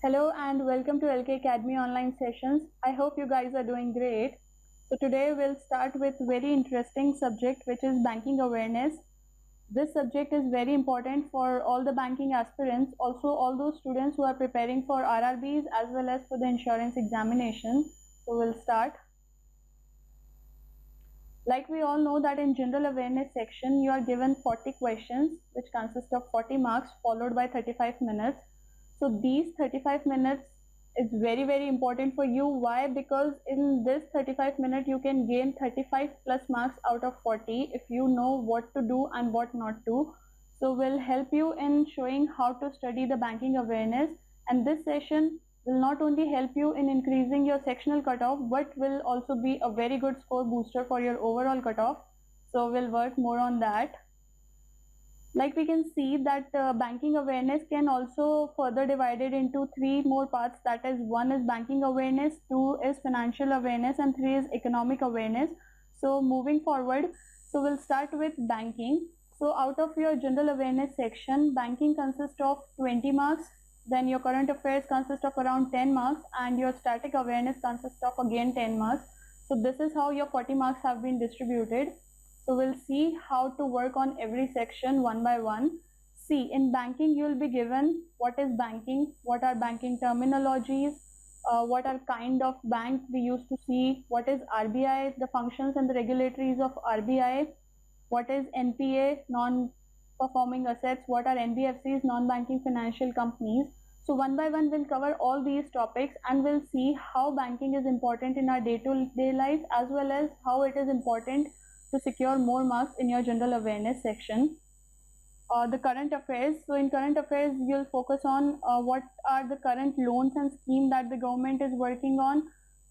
Hello and welcome to LK Academy online sessions. I hope you guys are doing great. So today we'll start with very interesting subject which is banking awareness. This subject is very important for all the banking aspirants, also all those students who are preparing for RRBs as well as for the insurance examination. So we'll start. Like we all know that in general awareness section you are given 40 questions which consist of 40 marks followed by 35 minutes. So these 35 minutes is very important for you. Why? Because in this 35 minute you can gain 35 plus marks out of 40 if you know what to do and what not to. So we'll help you in showing how to study the banking awareness, and this session will not only help you in increasing your sectional cutoff but will also be a very good score booster for your overall cutoff. So we'll work more on that. Like we can see that banking awareness can also further divided into three more parts, that is, one is banking awareness, two is financial awareness, and three is economic awareness. So moving forward, so we'll start with banking. So out of your general awareness section, banking consists of 20 marks, then your current affairs consists of around 10 marks, and your static awareness consists of again 10 marks. So this is how your 40 marks have been distributed. So we'll see how to work on every section one by one. See, in banking you will be given what is banking, what are banking terminologies, what are kind of bank we used to see, what is RBI, the functions and the regulatories of RBI, what is NPA, non-performing assets, what are NBFCs, non-banking financial companies. So one by one we'll cover all these topics and we'll see how banking is important in our day-to-day life as well as how it is important to secure more marks in your general awareness section. The current affairs. So in current affairs, you'll focus on what are the current loans and scheme that the government is working on.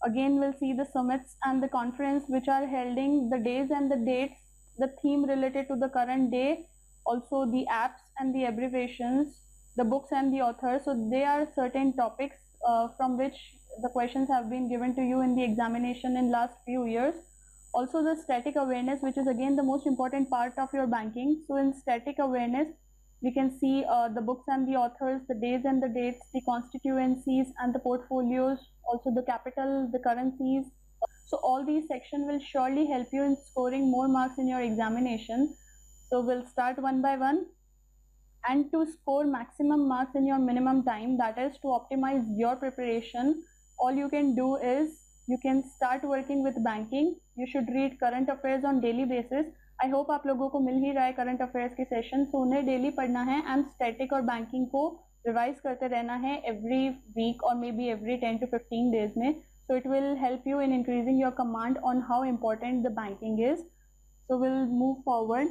Again, we'll see the summits and the conference which are holding, the days and the dates, the theme related to the current day, also the apps and the abbreviations, the books and the authors. So they are certain topics from which the questions have been given to you in the examination in last few years. Also the static awareness, which is again the most important part of your banking. So in static awareness, we can see the books and the authors, the days and the dates, the constituencies and the portfolios, also the capital, the currencies. So all these sections will surely help you in scoring more marks in your examination. So we'll start one by one. And to score maximum marks in your minimum time, that is to optimize your preparation, all you can do is you can start working with banking. You should read current affairs on daily basis. I hope आप लोगों को मिल ही रहा है current affairs के session, so उन्हें daily पढ़ना है and static और banking को revise करते रहना है every week or maybe every 10 to 15 days में. So it will help you in increasing your command on how important the banking is. So we'll move forward.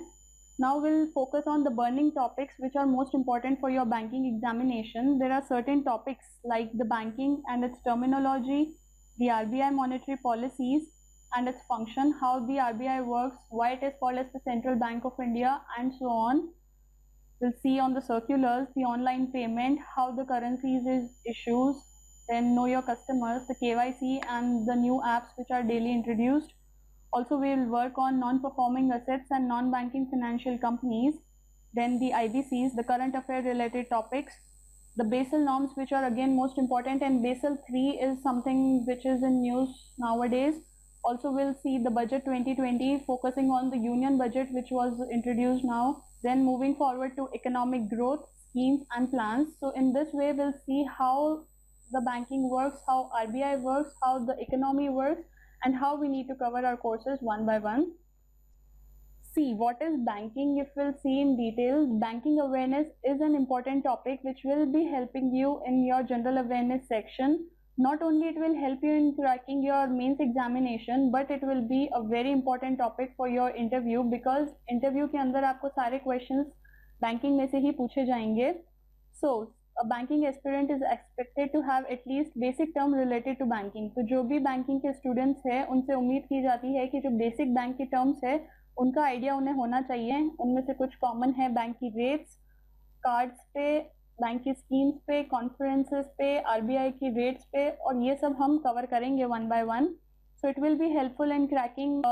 Now we'll focus on the burning topics which are most important for your banking examination. There are certain topics like the banking and its terminology, the RBI monetary policies and its function, how the RBI works, why it is called as the Central Bank of India, and so on. We'll see on the circulars, the online payment, how the currencies is issues, then know your customers, the KYC and the new apps which are daily introduced. Also, we will work on non-performing assets and non-banking financial companies. Then the IBCs, the current affair related topics, the Basel norms, which are again most important, and Basel 3 is something which is in news nowadays. Also, we'll see the budget 2020, focusing on the union budget, which was introduced now. Then moving forward to economic growth, schemes and plans. So in this way, we'll see how the banking works, how RBI works, how the economy works, and how we need to cover our courses one by one. See, what is banking? If we'll see in detail, banking awareness is an important topic which will be helping you in your general awareness section. Not only it will help you in cracking your mains examination, but it will be a very important topic for your interview, because interview के अंदर आपको सारे questions banking में से ही पूछे जाएंगे. So a banking aspirant is expected to have at least basic term related to banking. तो जो भी banking के students हैं उनसे उम्मीद की जाती है कि जो basic बैंक की terms है उनका आइडिया उन्हें होना चाहिए. उनमें से कुछ कॉमन है बैंक की रेट्स, कार्ड्स पे, बैंक की स्कीम्स पे, कॉन्फ्रेंसेस पे, आरबीआई की रेट्स पे, और ये सब हम कवर करेंगे one by one. So it will be helpful in cracking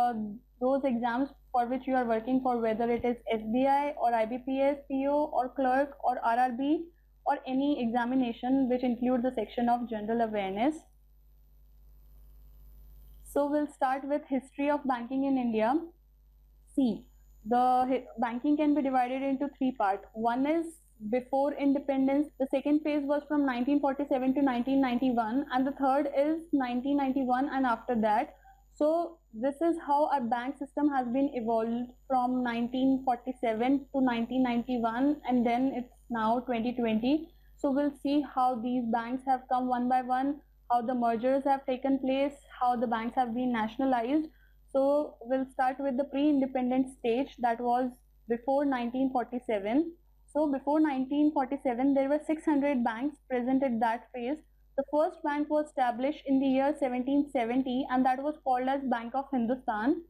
those exams for which you are working for, whether it is SBI or IBPS, PO or clerk or RRB or any examination which include the section of general awareness. So we'll start with history of banking in India. See, the banking can be divided into three parts. One is before independence, the second phase was from 1947 to 1991, and the third is 1991 and after that. So this is how our bank system has been evolved from 1947 to 1991, and then it's now 2020. So we'll see how these banks have come one by one, how the mergers have taken place, how the banks have been nationalized. So we'll start with the pre-independent stage, that was before 1947. So before 1947, there were 600 banks present at that phase. The first bank was established in the year 1770, and that was called as Bank of Hindustan.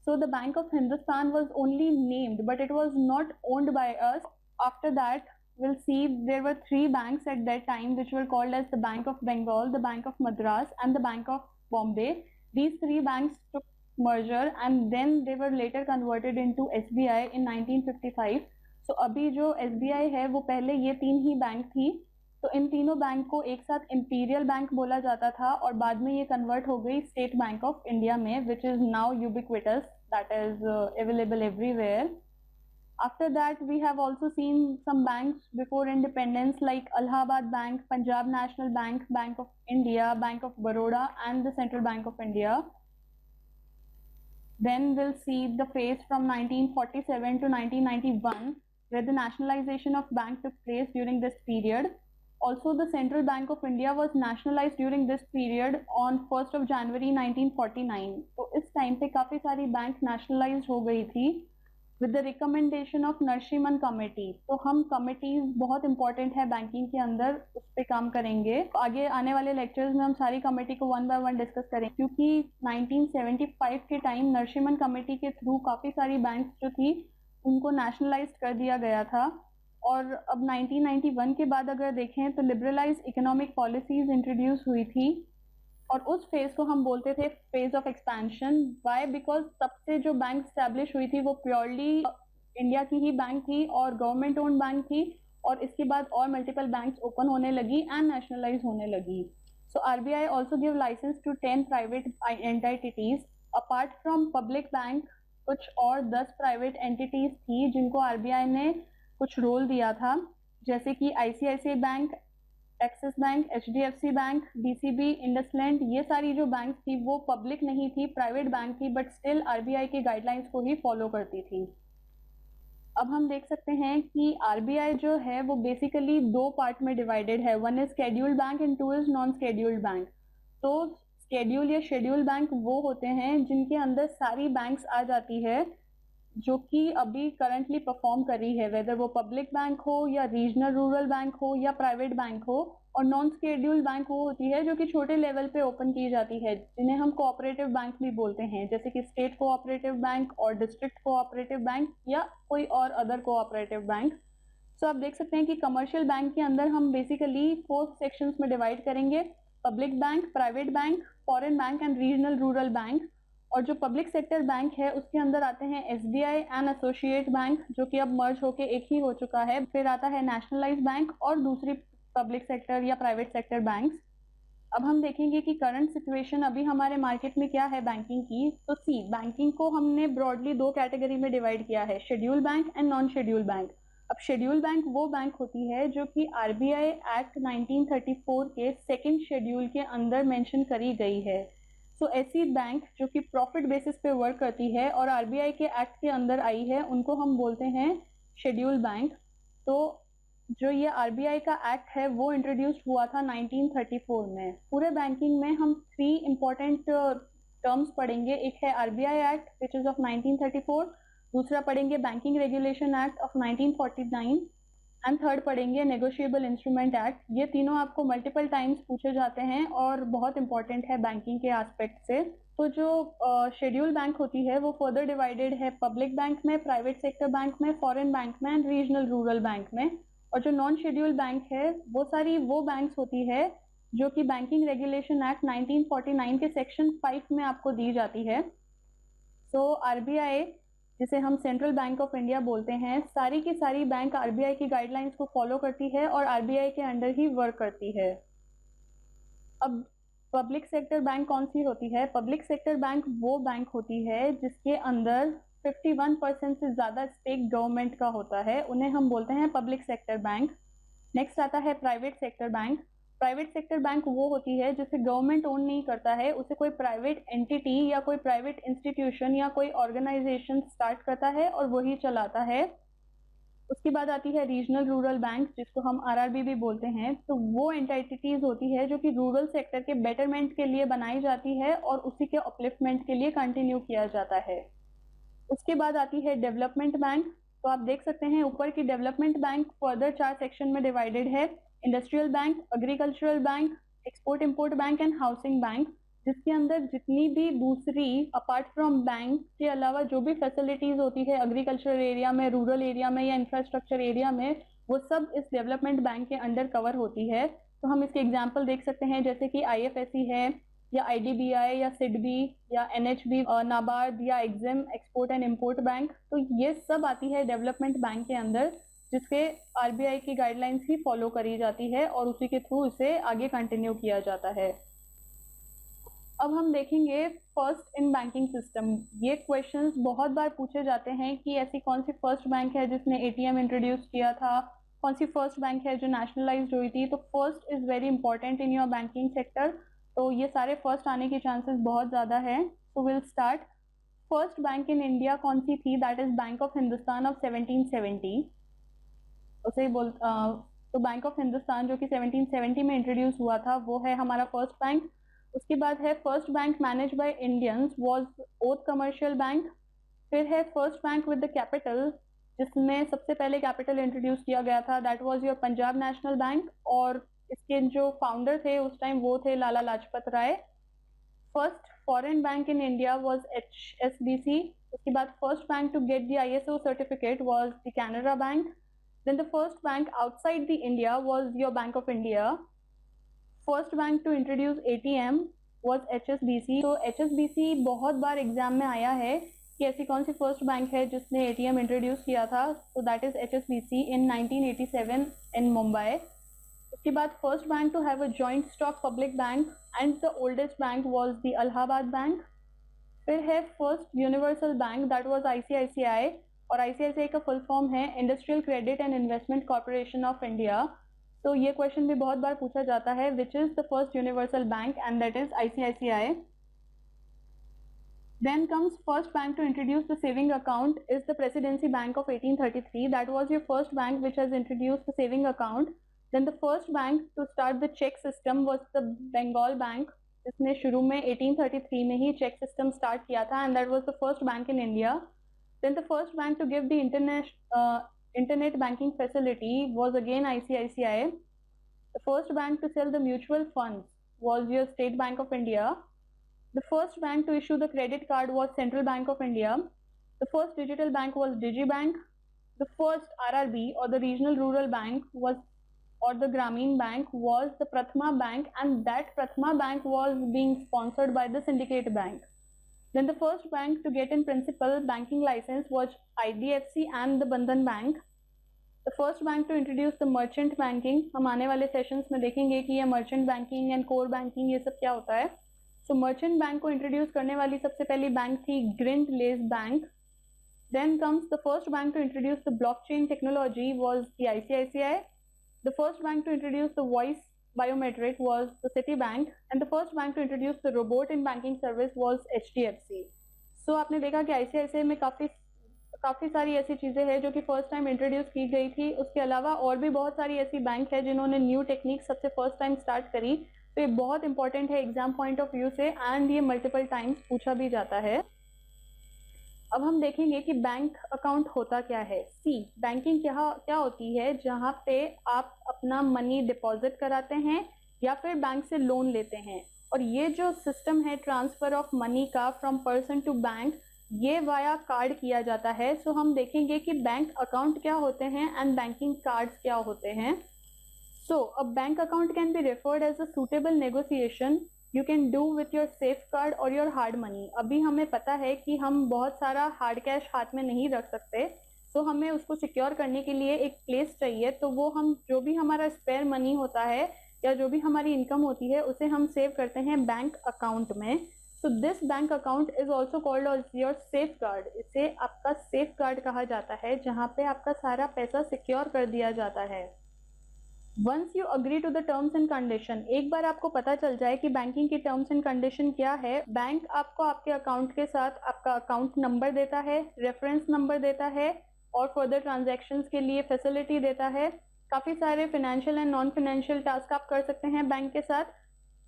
So the Bank of Hindustan was only named, but it was not owned by us. After that, we'll see there were three banks at that time which were called as the Bank of Bengal, the Bank of Madras, and the Bank of Bombay. These three banks took merger and then they were later converted into SBI in 1955. So अभी जो SBI है वो पहले ये तीन ही bank थी. तो इन तीनों बैंक को एक साथ इंपीरियल बैंक बोला जाता था और बाद में ये कन्वर्ट हो गई स्टेट बैंक ऑफ इंडिया में, which is now ubiquitous, that is available everywhere. After that, we have also seen some banks before independence like Allahabad Bank, Punjab National Bank, Bank of India, Bank of Baroda, and the Central Bank of India. Then we'll see the phase from 1947 to 1991, where the nationalization of bank took place during this period. Also, the Central Bank of India was nationalized during this period on 1st of January 1949. तो इस time पे काफी सारी bank nationalized हो गई थी with the recommendation of Narasimhan committee. तो हम कमिटीज बहुत इंपॉर्टेंट है बैंकिंग के अंदर, उस पर काम करेंगे. आगे आने वाले लेक्चर्स में हम सारी कमेटी को वन बाय वन डिस्कस करेंगे, क्योंकि 1975 के टाइम नरसिम्हन कमेटी के थ्रू काफ़ी सारी बैंक्स जो थी उनको नेशनलाइज कर दिया गया था. और अब 1991 के बाद अगर देखें तो लिबरलाइज इकोनॉमिक पॉलिसीज इंट्रोड्यूस हुई थी और उस फेज को हम बोलते थे phase of expansion. Why? Because तब से जो बैंक स्टैब्लिश हुई थी वो प्योरली इंडिया की ही बैंक थी और गवर्नमेंट ओन बैंक थी, और इसके बाद और मल्टीपल बैंक्स ओपन होने लगी एंड नेशनलाइज होने लगी. So RBI also give license to 10 private entities. Apart from public bank कुछ और 10 प्राइवेट एंटिटीज थी जिनको आरबीआई ने कुछ रोल दिया था, जैसे कि ICICI bank, axis bank, HDFC bank, DCB, IndusInd. ये सारी जो बैंक थी वो पब्लिक नहीं थी, प्राइवेट बैंक थी, बट स्टिल आरबीआई की गाइडलाइंस को ही फॉलो करती थी. अब हम देख सकते हैं कि आरबीआई जो है वो बेसिकली दो पार्ट में डिवाइडेड है. One is scheduled bank and two is non scheduled bank. तो स्केड्यूल या शेड्यूल बैंक वो होते हैं जिनके अंदर सारी बैंक्स आ जाती है जो कि अभी करंटली परफॉर्म कर रही है, वेदर वो पब्लिक बैंक हो या रीजनल रूरल बैंक हो या प्राइवेट बैंक हो. और नॉन स्केड्यूल्ड बैंक वो होती है जो कि छोटे लेवल पे ओपन की जाती है, जिन्हें हम कोऑपरेटिव बैंक भी बोलते हैं, जैसे कि स्टेट कोऑपरेटिव बैंक और डिस्ट्रिक्ट कोऑपरेटिव बैंक या कोई और अदर कोऑपरेटिव बैंक. सो आप देख सकते हैं कि कमर्शियल बैंक के अंदर हम बेसिकली 4 सेक्शंस में डिवाइड करेंगे: public bank, private bank, foreign bank and regional rural bank. और जो पब्लिक सेक्टर बैंक है उसके अंदर आते हैं एसबीआई एंड एसोसिएट बैंक, जो कि अब मर्ज होके एक ही हो चुका है. फिर आता है नेशनलाइज्ड बैंक और दूसरी पब्लिक सेक्टर या प्राइवेट सेक्टर बैंक्स. अब हम देखेंगे कि करंट सिचुएशन अभी हमारे मार्केट में क्या है बैंकिंग की. तो सी, बैंकिंग को हमने ब्रॉडली दो कैटेगरी में डिवाइड किया है, schedule bank and non schedule bank. अब शेड्यूल बैंक वो बैंक होती है जो कि आरबीआई एक्ट 1934 के सेकेंड शेड्यूल के अंदर मेंशन करी गई है. सो ऐसी बैंक जो कि प्रॉफिट बेसिस पे वर्क करती है और आरबीआई के एक्ट के अंदर आई है, उनको हम बोलते हैं शेड्यूल बैंक. तो जो ये आरबीआई का एक्ट है वो इंट्रोड्यूस हुआ था 1934 में. पूरे बैंकिंग में हम 3 इंपॉर्टेंट टर्म्स पढ़ेंगे. एक है RBI act which is of 1934, दूसरा पढ़ेंगे banking regulation act of 1949 and third पढ़ेंगे नेगोशिएबल इंस्ट्रूमेंट एक्ट. ये तीनों आपको मल्टीपल टाइम्स पूछे जाते हैं और बहुत इंपॉर्टेंट है बैंकिंग के एस्पेक्ट से. तो जो शेड्यूल बैंक होती है वो फर्दर डिवाइडेड है पब्लिक बैंक में, प्राइवेट सेक्टर बैंक में, फॉरेन बैंक में एंड रीजनल रूरल बैंक में. और जो नॉन शेड्यूल बैंक है वो सारी वो बैंक्स होती है जो कि बैंकिंग रेगुलेशन एक्ट 1949 के सेक्शन 5 में आपको दी जाती है. सो आरबीआई जिसे हम सेंट्रल बैंक ऑफ इंडिया बोलते हैं, सारी की सारी बैंक आरबीआई की गाइडलाइंस को फॉलो करती है और आरबीआई के अंडर ही वर्क करती है। अब पब्लिक सेक्टर बैंक कौन सी होती है? पब्लिक सेक्टर बैंक वो बैंक होती है जिसके अंदर 51% से ज़्यादा स्टेक गवर्नमेंट का होता है, उन्हें हम बोलते हैं पब्लिक सेक्टर बैंक। नेक्स्ट आता है private sector bank. Private sector bank वो होती है जिसे गवर्नमेंट ओन नहीं करता है, उसे कोई प्राइवेट एंटिटी या कोई प्राइवेट इंस्टीट्यूशन या कोई ऑर्गेनाइजेशन स्टार्ट करता है और वही चलाता है। उसके बाद आती है रीजनल रूरल बैंक, जिसको हम आरआरबी भी बोलते हैं। तो वो एंटिटीज होती है जो कि रूरल सेक्टर के बेटरमेंट के लिए बनाई जाती है और उसी के अपलिफ्टमेंट के लिए कंटिन्यू किया जाता है। उसके बाद आती है डेवलपमेंट बैंक। तो आप देख सकते हैं ऊपर की डेवलपमेंट बैंक फर्दर 4 सेक्शन में डिवाइडेड है: industrial bank, agricultural bank, export import bank and housing bank, जिसके अंदर जितनी भी दूसरी अपार्ट फ्रॉम बैंक के अलावा जो भी फैसिलिटीज होती है एग्रीकल्चरल एरिया में, रूरल एरिया में या इंफ्रास्ट्रक्चर एरिया में, वो सब इस डेवलपमेंट बैंक के अंडर कवर होती है। तो हम इसके एग्जाम्पल देख सकते हैं, जैसे कि आईएफएससी है या आईडीबीआई या सिडबी या एनएचबी, नाबार्ड या EXIM, export and import bank. तो ये सब आती है डेवलपमेंट बैंक के अंदर, जिसके आरबीआई की गाइडलाइंस ही फॉलो करी जाती है और उसी के थ्रू इसे आगे कंटिन्यू किया जाता है। अब हम देखेंगे फर्स्ट इन बैंकिंग सिस्टम। ये क्वेश्चंस बहुत बार पूछे जाते हैं कि ऐसी कौन सी फर्स्ट बैंक है जिसने एटीएम इंट्रोड्यूस किया था, कौन सी फर्स्ट बैंक है जो नेशनलाइज्ड हुई थी। तो first is very important in your banking sector, तो ये सारे फर्स्ट आने के चांसेस बहुत ज़्यादा है। So will start. First bank in India कौन सी थी? That is bank of Hindustan of 1770। उसे बोल तो बैंक ऑफ हिंदुस्तान जो कि 1770 में इंट्रोड्यूस हुआ था, वो है हमारा फर्स्ट बैंक। उसके बाद है first bank manage by Indians was Oudh Commercial Bank. फिर है first bank with the capital, जिसमें सबसे पहले कैपिटल इंट्रोड्यूस किया गया था, that was your Punjab National Bank, और इसके जो फाउंडर थे उस टाइम वो थे Lala Lajpat Rai. First foreign bank in India was HSBC। उसके बाद first bank to get the ISO certificate was the Canara Bank. Then the first bank outside the India was your bank of India. First bank to introduce ATM was HSBC। तो HSBC बहुत बार exam में आया है कि ऐसी कौन सी first bank है जिसने ATM इंट्रोड्यूस किया था। तो that is HSBC in 1987 in Mumbai. उसके बाद first bank to have a joint stock public bank and the oldest bank was the Allahabad bank. फिर है first universal bank, that was ICICI, और ICICI का फुल फॉर्म है industrial credit and investment corporation of India. तो ये question भी बहुत बार पूछा जाता है, which is the first universal bank, and that is ICICI। Then comes first bank to introduce the saving account is the Presidency Bank of 1833. That was your first bank which has introduced the saving account. Then the first bank to start the check system was the Bengal Bank, जिसने शुरू में 1833 में ही check system start किया था, and that was the first bank in India. Then the first bank to give the internet banking facility was again ICICI. The first bank to sell the mutual funds was your State Bank of India. The first bank to issue the credit card was Central Bank of India. The first digital bank was DigiBank. The first RRB or the Regional Rural Bank was, or the Grameen Bank was the Prathama Bank, and that Prathama Bank was being sponsored by the Syndicate Bank. Then the first bank to get in principal banking license was IDFC and the Bandhan Bank. The first bank to introduce the merchant banking, हम आने वाले sessions में देखेंगे कि ये merchant banking and core banking ये सब क्या होता है। तो मर्चेंट बैंक को इंट्रोड्यूस करने वाली सबसे पहली बैंक थी Grindlays bank. Then comes the first bank to introduce the blockchain technology was the ICICI. The first bank to introduce the voice biometric was the city bank, and the first bank to introduce the robot in banking service was HDFC. So आपने देखा कि ICICI में काफ़ी सारी ऐसी चीज़ें हैं जो कि फर्स्ट टाइम इंट्रोड्यूस की गई थी। उसके अलावा और भी बहुत सारी ऐसी बैंक है जिन्होंने न्यू टेक्निक सबसे फर्स्ट टाइम स्टार्ट करी। तो ये बहुत इंपॉर्टेंट है एग्जाम पॉइंट ऑफ व्यू से, एंड ये मल्टीपल टाइम्स पूछा भी जाता है। अब हम देखेंगे कि बैंक अकाउंट होता क्या है। बैंकिंग क्या होती है? जहाँ पे आप अपना मनी डिपॉजिट कराते हैं या फिर बैंक से लोन लेते हैं, और ये जो सिस्टम है ट्रांसफर ऑफ मनी का फ्रॉम पर्सन टू बैंक, ये वाया कार्ड किया जाता है। सो हम देखेंगे कि बैंक अकाउंट क्या होते हैं एंड बैंकिंग कार्ड्स क्या होते हैं। So, a bank account can be referred as a suitable negotiation you can do with your safe card और योर हार्ड मनी। अभी हमें पता है कि हम बहुत सारा हार्ड कैश हाथ में नहीं रख सकते, तो हमें उसको सिक्योर करने के लिए एक प्लेस चाहिए। तो वो हम जो भी हमारा स्पेयर मनी होता है या जो भी हमारी इनकम होती है उसे हम सेव करते हैं बैंक अकाउंट में। So this bank account is also called as your safeguard. इसे आपका सेफ गार्ड कहा जाता है, जहाँ पे आपका सारा पैसा सिक्योर कर दिया जाता है। Once you agree to the terms and condition, एक बार आपको पता चल जाए कि बैंकिंग की टर्म्स एंड कंडीशन क्या है, बैंक आपको आपके अकाउंट के साथ आपका अकाउंट नंबर देता है, रेफरेंस नंबर देता है और फर्दर ट्रांजैक्शंस के लिए फैसिलिटी देता है। काफ़ी सारे financial and non financial task आप कर सकते हैं बैंक के साथ,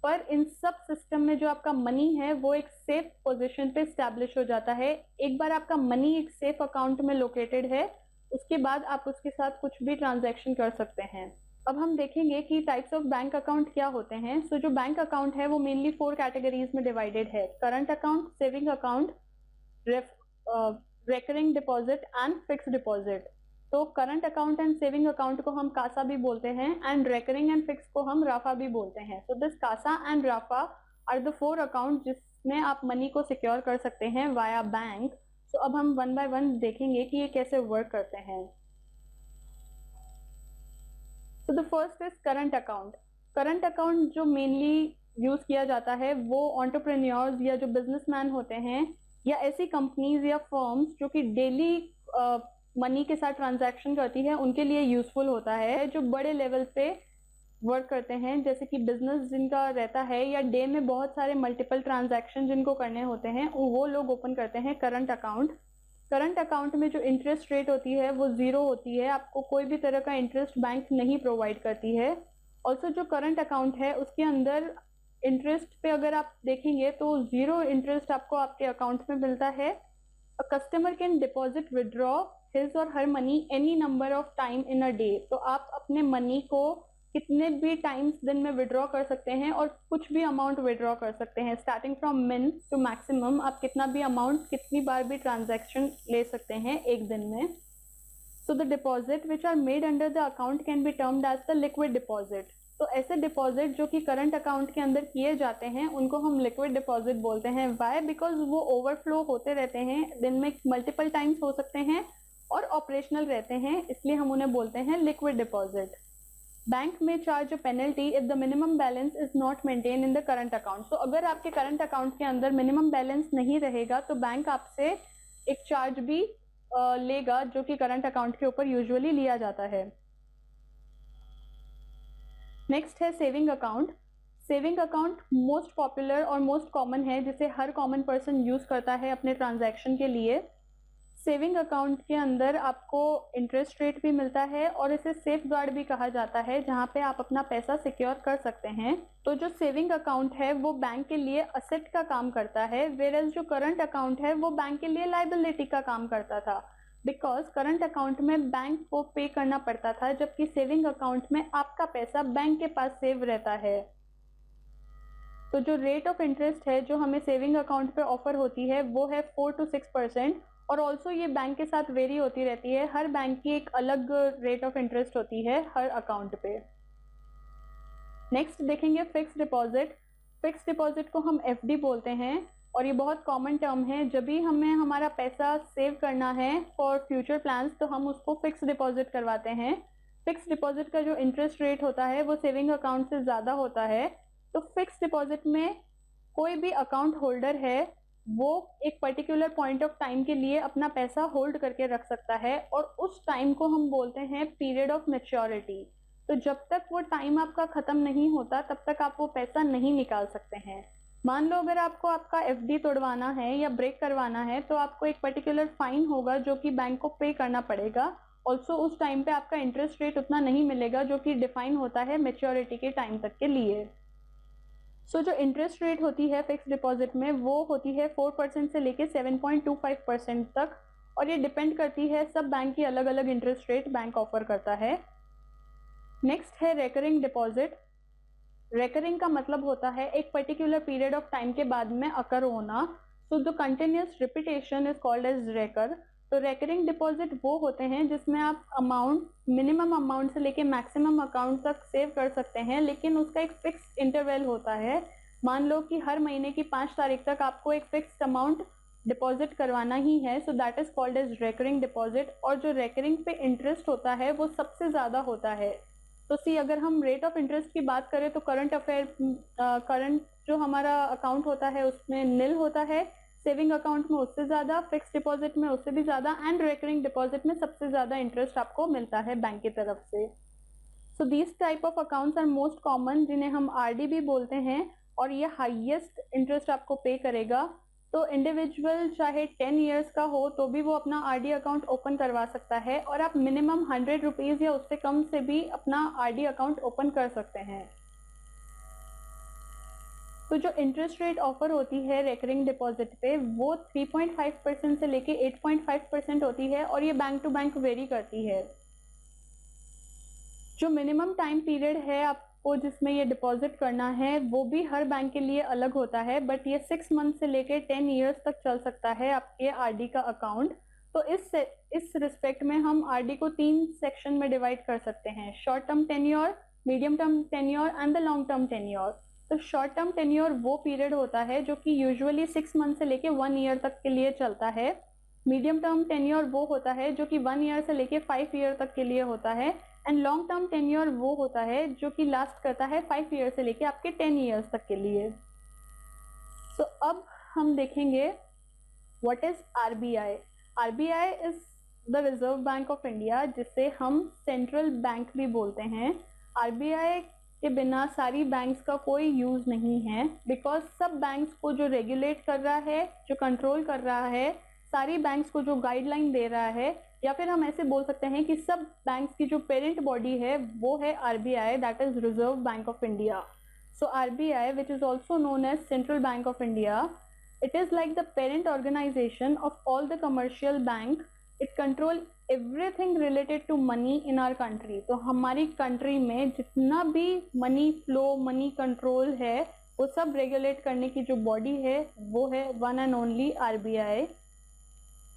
पर इन सब सिस्टम में जो आपका मनी है वो एक सेफ पोजीशन पे स्टैब्लिश हो जाता है। एक बार आपका मनी एक सेफ अकाउंट में लोकेटेड है, उसके बाद आप उसके साथ कुछ भी ट्रांजैक्शन कर सकते हैं। अब हम देखेंगे कि टाइप्स ऑफ बैंक अकाउंट क्या होते हैं। सो जो बैंक अकाउंट है वो मेनली 4 कैटेगरीज में डिवाइडेड है: current account, saving account, recurring deposit and fix deposit. तो current account and saving account को हम कासा भी बोलते हैं एंड रेकरिंग एंड फिक्स को हम राफा भी बोलते हैं। So this CASA and RAFA are the 4 account जिसमें आप मनी को सिक्योर कर सकते हैं वाया बैंक। सो अब हम वन बाय वन देखेंगे कि ये कैसे वर्क करते हैं। So the first is current account. Current account जो मेनली यूज किया जाता है वो एंटरप्रेन्योर्स या जो बिजनेसमैन होते हैं या ऐसी कंपनीज या फर्म्स जो कि डेली मनी के साथ ट्रांजैक्शन करती है उनके लिए यूजफुल होता है। जो बड़े लेवल पे वर्क करते हैं, जैसे कि बिजनेस जिनका रहता है या डे में बहुत सारे मल्टीपल ट्रांजैक्शन जिनको करने होते हैं, वो लोग ओपन करते हैं करंट अकाउंट। करंट अकाउंट में जो इंटरेस्ट रेट होती है वो जीरो होती है, आपको कोई भी तरह का इंटरेस्ट बैंक नहीं प्रोवाइड करती है। ऑल्सो जो करंट अकाउंट है उसके अंदर इंटरेस्ट पे अगर आप देखेंगे तो जीरो इंटरेस्ट आपको आपके अकाउंट में मिलता है। A customer can deposit withdraw his और her money any number of time in a day. तो आप अपने मनी को कितने भी टाइम्स दिन में विड्रॉ कर सकते हैं और कुछ भी अमाउंट विड्रॉ कर सकते हैं। स्टार्टिंग फ्रॉम मिन टू मैक्सिमम आप कितना भी अमाउंट कितनी बार भी ट्रांजैक्शन ले सकते हैं एक दिन में। So the deposit which are made under the account can be termed as the liquid deposit. तो ऐसे डिपॉजिट जो कि करंट अकाउंट के अंदर किए जाते हैं उनको हम लिक्विड डिपॉजिट बोलते हैं। वाई? बिकॉज वो ओवरफ्लो होते रहते हैं, दिन में मल्टीपल टाइम्स हो सकते हैं और ऑपरेशनल रहते हैं, इसलिए हम उन्हें बोलते हैं लिक्विड डिपॉजिट। बैंक में charge penalty if the minimum balance is not maintain in the current account. तो अगर आपके करंट अकाउंट के अंदर मिनिमम बैलेंस नहीं रहेगा तो बैंक आपसे एक चार्ज भी लेगा, जो कि करंट अकाउंट के ऊपर यूजुअली लिया जाता है। नेक्स्ट है saving account. Saving account most popular और मोस्ट कॉमन है, जिसे हर कॉमन पर्सन यूज करता है अपने ट्रांजैक्शन के लिए। सेविंग अकाउंट के अंदर आपको इंटरेस्ट रेट भी मिलता है और इसे सेफ गार्ड भी कहा जाता है, जहाँ पे आप अपना पैसा सिक्योर कर सकते हैं। तो जो सेविंग अकाउंट है वो बैंक के लिए असेट का काम करता है, वेयर जो करंट अकाउंट है वो बैंक के लिए लाइबिलिटी का काम करता था। बिकॉज करंट अकाउंट में बैंक को पे करना पड़ता था, जबकि सेविंग अकाउंट में आपका पैसा बैंक के पास सेव रहता है। तो जो रेट ऑफ इंटरेस्ट है जो हमें सेविंग अकाउंट पे ऑफर होती है वो है 4 to 6%। और ऑल्सो ये बैंक के साथ वेरी होती रहती है, हर बैंक की एक अलग रेट ऑफ इंटरेस्ट होती है हर अकाउंट पे। नेक्स्ट देखेंगे फिक्स डिपॉजिट। फिक्स डिपॉजिट को हम एफडी बोलते हैं और ये बहुत कॉमन टर्म है। जब भी हमें हमारा पैसा सेव करना है फॉर फ्यूचर प्लान्स तो हम उसको फिक्स डिपॉजिट करवाते हैं। फिक्स डिपॉजिट का जो इंटरेस्ट रेट होता है वो सेविंग अकाउंट से ज़्यादा होता है। तो फिक्स डिपॉजिट में कोई भी अकाउंट होल्डर है वो एक पर्टिकुलर पॉइंट ऑफ टाइम के लिए अपना पैसा होल्ड करके रख सकता है और उस टाइम को हम बोलते हैं पीरियड ऑफ मैच्योरिटी। तो जब तक वो टाइम आपका ख़त्म नहीं होता तब तक आप वो पैसा नहीं निकाल सकते हैं। मान लो अगर आपको आपका एफडी तोड़वाना है या ब्रेक करवाना है तो आपको एक पर्टिकुलर फाइन होगा जो कि बैंक को पे करना पड़ेगा। ऑल्सो उस टाइम पे आपका इंटरेस्ट रेट उतना नहीं मिलेगा जो कि डिफाइन होता है मैच्योरिटी के टाइम तक के लिए। सो जो इंटरेस्ट रेट होती है फिक्स डिपॉजिट में वो होती है 4% से लेके 7.25% तक, और ये डिपेंड करती है, सब बैंक की अलग अलग इंटरेस्ट रेट बैंक ऑफर करता है। नेक्स्ट है रेकरिंग डिपॉजिट। रेकरिंग का मतलब होता है एक पर्टिकुलर पीरियड ऑफ टाइम के बाद में अकर होना। So the continuous repetition is called as recur. तो रेकरिंग डिपॉजिट वो होते हैं जिसमें आप अमाउंट मिनिमम अमाउंट से लेके मैक्सिमम अकाउंट तक सेव कर सकते हैं, लेकिन उसका एक फिक्स इंटरवल होता है। मान लो कि हर महीने की 5 तारीख तक आपको एक फिक्स्ड अमाउंट डिपॉजिट करवाना ही है, so that is called as recurring deposit. और जो रेकरिंग पे इंटरेस्ट होता है वो सबसे ज़्यादा होता है। तो सी अगर हम रेट ऑफ इंटरेस्ट की बात करें तो करंट जो हमारा अकाउंट होता है उसमें नील होता है, सेविंग अकाउंट में उससे ज़्यादा, फिक्स डिपॉजिट में उससे भी ज़्यादा, एंड रेकरिंग डिपॉजिट में सबसे ज़्यादा इंटरेस्ट आपको मिलता है बैंक की तरफ से। So these type of accounts are most common, जिन्हें हम आरडी भी बोलते हैं, और ये हाईएस्ट इंटरेस्ट आपको पे करेगा। तो इंडिविजुअल चाहे 10 ईयर्स का हो तो भी वो अपना आरडी अकाउंट ओपन करवा सकता है, और आप मिनिमम 100 रुपीज़ या उससे कम से भी अपना आरडी अकाउंट ओपन कर सकते हैं। तो जो इंटरेस्ट रेट ऑफर होती है रेकरिंग डिपॉजिट पे वो 3.5% से लेके 8.5% होती है, और ये बैंक टू बैंक वेरी करती है। जो मिनिमम टाइम पीरियड है आपको जिसमें ये डिपॉजिट करना है वो भी हर बैंक के लिए अलग होता है, बट ये 6 मंथ से लेके 10 ईयर्स तक चल सकता है आपके आरडी का अकाउंट। तो इस रिस्पेक्ट में हम आरडी को 3 सेक्शन में डिवाइड कर सकते हैं, short term tenure, medium term tenure and the long term tenure. तो शॉर्ट टर्म टेन्योर वो पीरियड होता है जो कि यूजुअली 6 मंथ से लेके 1 ईयर तक के लिए चलता है। मीडियम टर्म टेन्योर वो होता है जो कि 1 ईयर से लेके 5 ईयर तक के लिए होता है, एंड लॉन्ग टर्म टेन्योर वो होता है जो कि लास्ट करता है 5 ईयर से लेके आपके 10 ईयर्स तक के लिए। सो अब हम देखेंगे what is RBI. RBI is the reserve bank of India, जिसे हम सेंट्रल बैंक भी बोलते हैं। आरबीआई के बिना सारी बैंक्स का कोई यूज नहीं है, बिकॉज सब बैंक्स को जो रेगुलेट कर रहा है, जो कंट्रोल कर रहा है, सारी बैंक्स को जो गाइडलाइन दे रहा है, या फिर हम ऐसे बोल सकते हैं कि सब बैंक्स की जो पेरेंट बॉडी है वो है RBI, that is reserve bank of India. So RBI, which is also known as central bank of India, it is like the parent organization of all the commercial bank. It control everything related to money in our country. तो हमारी country में जितना भी money flow, money control है, वो सब regulate करने की जो बॉडी है वो है one and only RBI.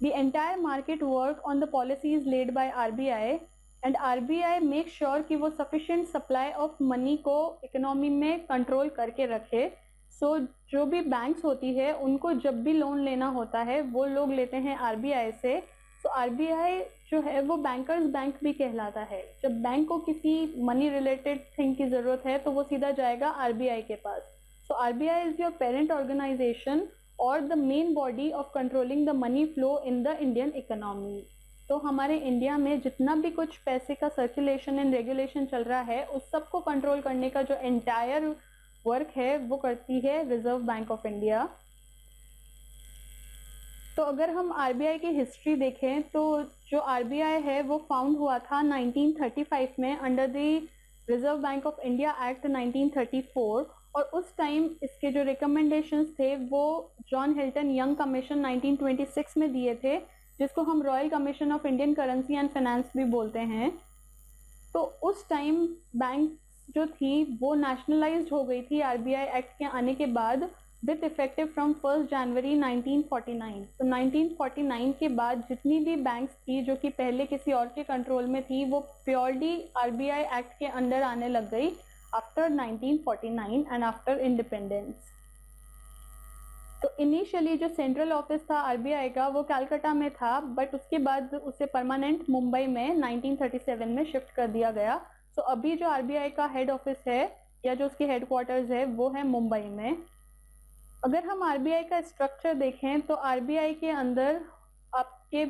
The entire market work on the policies laid by RBI, and RBI make sure कि वो sufficient supply of money को इकोनॉमी में कंट्रोल करके रखे। जो भी बैंक्स होती है उनको जब भी लोन लेना होता है वो लोग लेते हैं आरबीआई से। आरबीआई जो है वो बैंकर्स बैंक भी कहलाता है। जब बैंक को किसी मनी रिलेटेड थिंग की ज़रूरत है तो वो सीधा जाएगा आरबीआई के पास। RBI is your parent organization और the main body of controlling the money flow in the Indian economy. तो हमारे इंडिया में जितना भी कुछ पैसे का सर्कुलेशन एंड रेगुलेशन चल रहा है उस सब को कंट्रोल करने का जो एंटायर वर्क है वो करती है रिजर्व बैंक ऑफ इंडिया। तो अगर हम आरबीआई की हिस्ट्री देखें तो जो आरबीआई है वो फाउंड हुआ था 1935 में under the reserve bank of India act 1934, और उस टाइम इसके जो रिकमेंडेशंस थे वो जॉन हिल्टन यंग कमीशन 1926 में दिए थे, जिसको हम royal commission of Indian currency and finance भी बोलते हैं। तो उस टाइम बैंक जो थी वो नेशनलाइज्ड हो गई थी आरबीआई एक्ट के आने के बाद, विथ इफेक्टिव फ्रॉम 1 जनवरी 1949। तो 1949 के बाद जितनी भी बैंक्स थी जो कि पहले किसी और के कंट्रोल में थी वो प्योरली आरबीआई एक्ट के अंडर आने लग गई आफ्टर 1949 एंड आफ्टर इंडिपेंडेंस। तो इनिशियली जो सेंट्रल ऑफिस था आरबीआई का वो कलकत्ता में था, बट उसके बाद उसे परमानेंट मुंबई में 1937 में शिफ्ट कर दिया गया। तो अभी जो आरबीआई का हेड ऑफिस है या जो उसके हेडक्वार्टर्स है वो है मुंबई में। अगर हम आरबीआई का स्ट्रक्चर देखें तो आरबीआई के अंदर आपके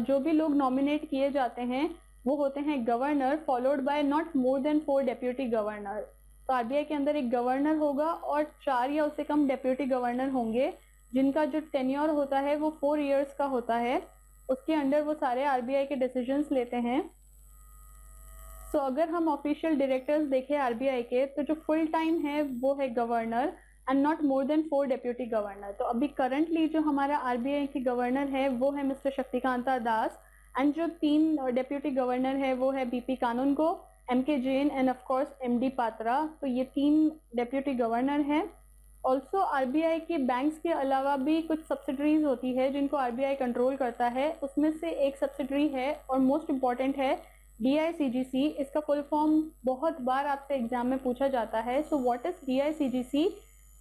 जो भी लोग नॉमिनेट किए जाते हैं वो होते हैं governor, followed by not more than 4 deputy governor. तो आरबीआई के अंदर एक गवर्नर होगा और 4 या उससे कम डेप्यूटी गवर्नर होंगे, जिनका जो टेन्योर होता है वो 4 इयर्स का होता है। उसके अंडर वो सारे आरबीआई के डिसीजंस लेते हैं। तो अगर हम ऑफिशियल डायरेक्टर्स देखें आरबीआई के तो जो फुल टाइम है वो है governor and not more than 4 deputy governor. तो अभी करंटली जो हमारा आरबीआई के गवर्नर है वो है मिस्टर शक्तिकांता दास, एंड जो 3 डेप्यूटी गवर्नर है वो है BP Kanungo, MK Jain and of course MD Patra. तो ये 3 डेप्यूटी गवर्नर हैं। ऑल्सो आरबीआई के बैंक्स के अलावा भी कुछ सब्सिडरीज होती है जिनको आरबीआई कंट्रोल करता है। उसमें से एक सब्सिडरी है और मोस्ट इम्पॉर्टेंट है DICGC। इसका फुल फॉर्म बहुत बार आपसे एग्जाम में पूछा जाता है। सो what is DICGC?